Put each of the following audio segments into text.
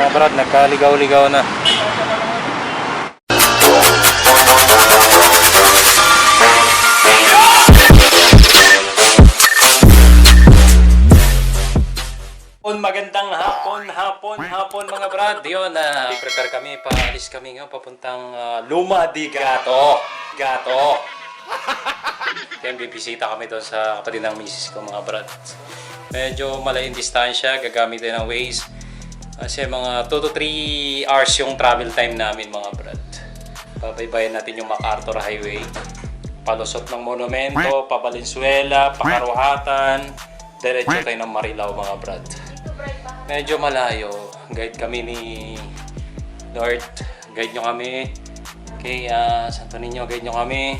Mga brad, nagkaligaw-ligaw na. Magandang hapon mga brad. Yun, prepare kami, paalis kami ngayon papuntang Lumadigato. Kaya bibisita kami doon sa kapatid ng misis ko mga brad. Medyo malayong distansya, gagamit din ng Waze. Kasi mga 2 to 3 hours yung travel time namin mga brad. Babaybayan natin yung MacArthur Highway. Palusot ng Monumento, pa Valenzuela, pa Karuhatan. Diretso tayo ng Marilao mga brad. Medyo malayo. Guide kami ni Lord. Guide nyo kami. Okay, Santo Niño, guide nyo kami.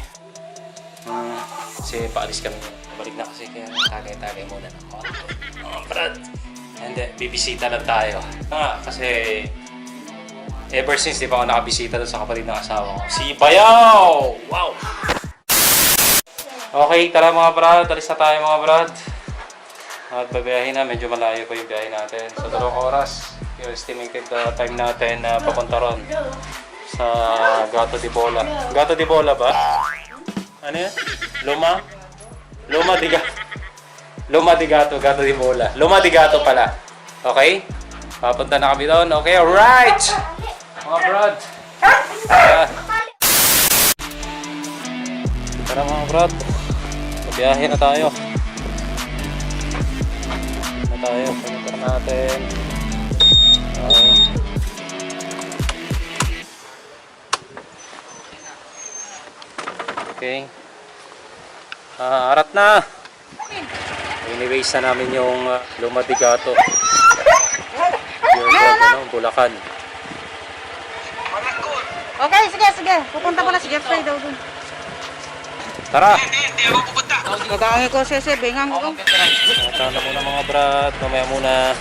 Kasi paalis kami. Balik na kasi kaya tagay-tagay muna ng brad. And then, bibisita lang tayo. Kasi ever since di pa ako nakabisita doon sa kapatid ng asawa ko. Si Bayaw! Wow! Okay, tara mga brad. Alis na tayo mga brad. At babiyahin na, medyo malayo pa yung biyahe natin. So, 2 oras, yung estimated time natin na papunta ron sa Gato de Bola. Gato de Bola ba? Ano yan? Loma de Gato, Gato de Bola. Loma de Gato pala. Okay? Papunta na kami doon. Okay, alright! Mga brad. Tara mga brad. Babiyahin na tayo. Pagkakita natin. Okay. Arat na. Anyways na namin yung Lumadigato. Yung Bulacan. Okay, sige. Pupunta ko na si Jeffrey daw dun. Tara! Hindi ako pupunta. Gagawin ko sese, bengang ko. Tara na muna mga brad. Mamaya muna.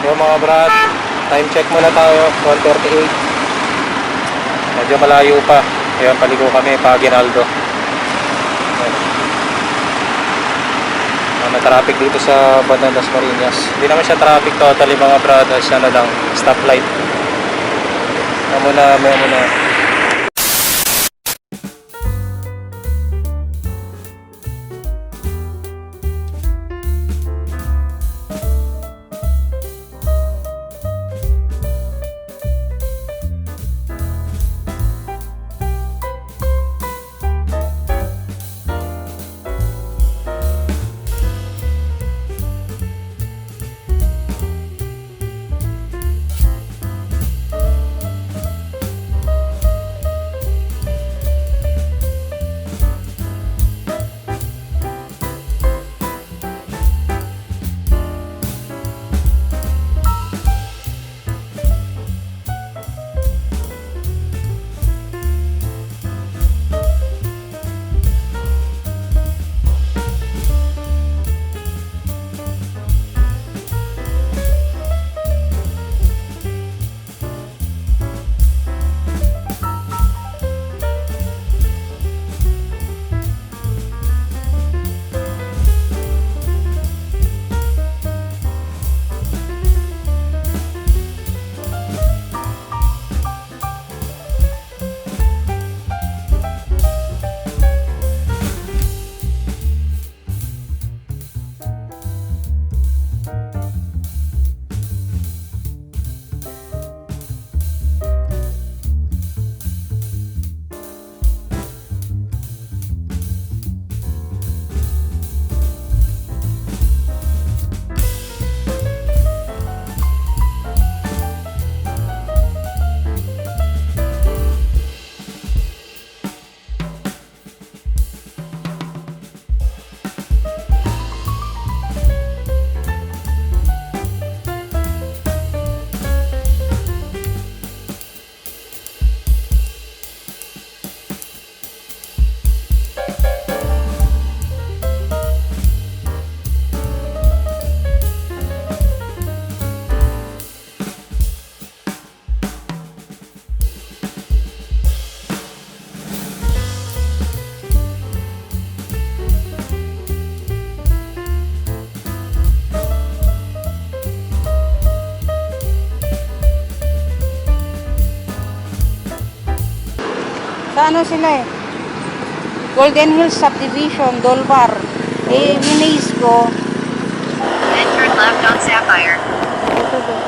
Yung mga brad, time check muna tayo, 1:38. Medyo malayo pa. Ayan, paligo kami, pa Aguinaldo. May traffic dito sa bandang Las Marinas. Hindi naman siya traffic totally mga brad, siya na lang, stoplight. Maya muna. Sa ano sila eh? Golden Hills Subdivision, Dolbar. Eh, Minays ko. Then turn left on Sapphire. Ito doon.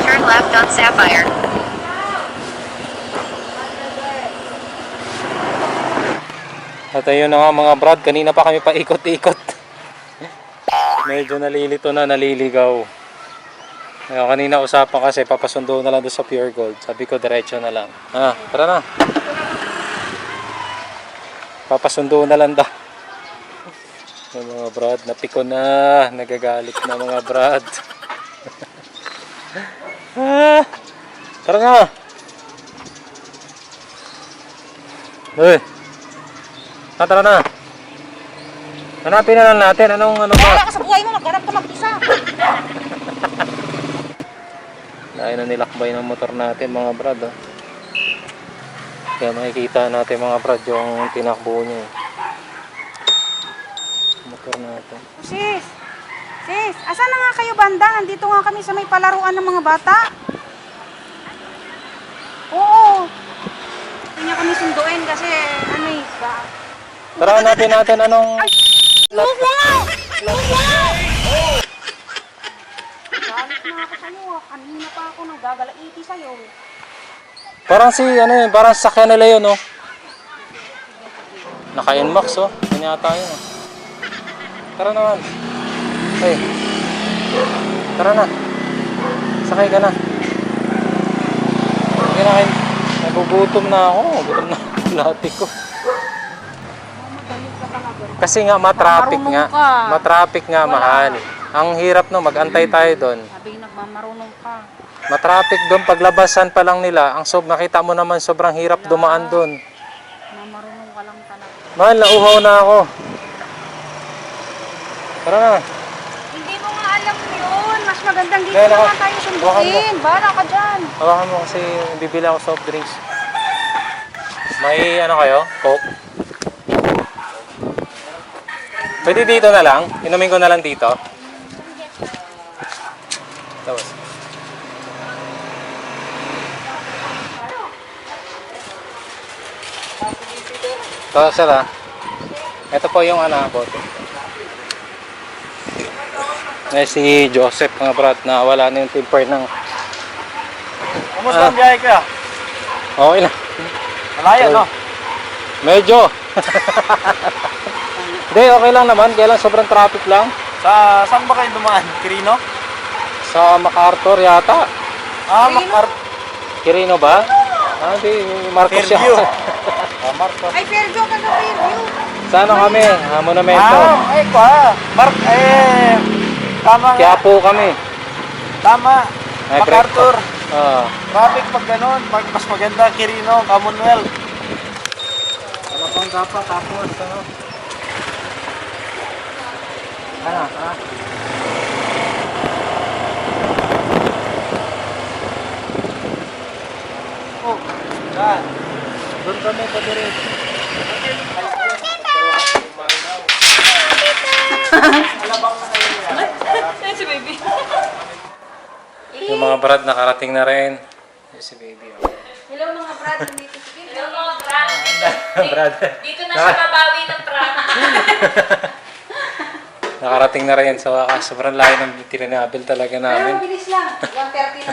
Turn left on Sapphire. At ayun na nga mga brad, kanina pa kami paikot-ikot. Medyo nalilito na, naliligaw. Kaya kanina usapan kasi papasundo na lang doon sa Pure Gold. Sabi ko diretso na lang. Tara na. Papasundo na lang daw. Yung mga brad, napiko na. Nagagalit na mga brad. Tara na. Uy. Tara na. Hanapin na lang natin. Ano ba? Wala ka sa buhay mo, maghanap ka mag-isa. Dahil na nilakbay ng motor natin mga brad. Oh. Kaya makikita natin mga brad yung tinakbo niya. Motor natin. Sis! Sis! Asan na nga kayo banda? Nandito nga kami sa may palaruan ng mga bata. Oo. Hindi niya kami sunduin kasi ano eh. Tara hanapin natin anong... Move mo nga! Move mo nga! Galit na ako sa'yo. Kanina pa ako nagagalaiti sa'yo. Parang si ano yun, parang sakyan nila yun oh. Naka-NMAX oh. Yan yata yun oh. Tara naman. Hey. Tara na. Sakay ka na. Sige na kayo. Nagugutom na ako. Gutom na ako. Lati ko. Kasi nga matraffic nga. Marunong ka. Matraffic nga mahal. Ang hirap no, mag-antay tayo doon. Sabi nagmamarunong ka. Matraffic doon paglabasan pa lang nila. Ang nakita mo naman sobrang hirap dumaan doon. Mamarunong ka lang talaga. Mahal, nauhaw na ako. Tara na. Hindi mo nga alam yun. Mas magandang dito Kaya naman tayo sunduin. Bahala ka dyan. Hawakan mo kasi bibili ako soft drinks. May ano kayo? Coke? Pwede dito na lang? Inumin ko na lang dito? Tapos. So, sir ha? Ito po yung ano, bote. Si Joseph mga brat na wala na yung temper ng... Kumusta ang biyahe kuya? Okay na. Malaya no? Medyo. Hindi, okay lang naman. Kaya lang sobrang traffic lang. Saan ba kayo dumaan? Quirino? Sa MacArthur yata. MacArthur. Quirino ba? Hindi. Marcos Fairview. siya. Marcos. Ay, Fairview ka na Fairview. Saan kami? Monumento. Ay ko tama nga. Kaya po kami. Tama. Ay, MacArthur. Ah. Traffic pag ganun. Pag mas maganda, Quirino, Commonwealth. Ano pang dapat tapos, ano? Oh, yan. Doon kami pa diretso. Yung mga brad nakarating na rin. Si baby. Oh. Hello mga brad, dito si Baby. Hello mga prank. Brad. Dito na siya babawi ng prank. Nakarating na rin. So, sobrang layo ng tinanabil talaga Pero namin. bilis lang. 1:30 na.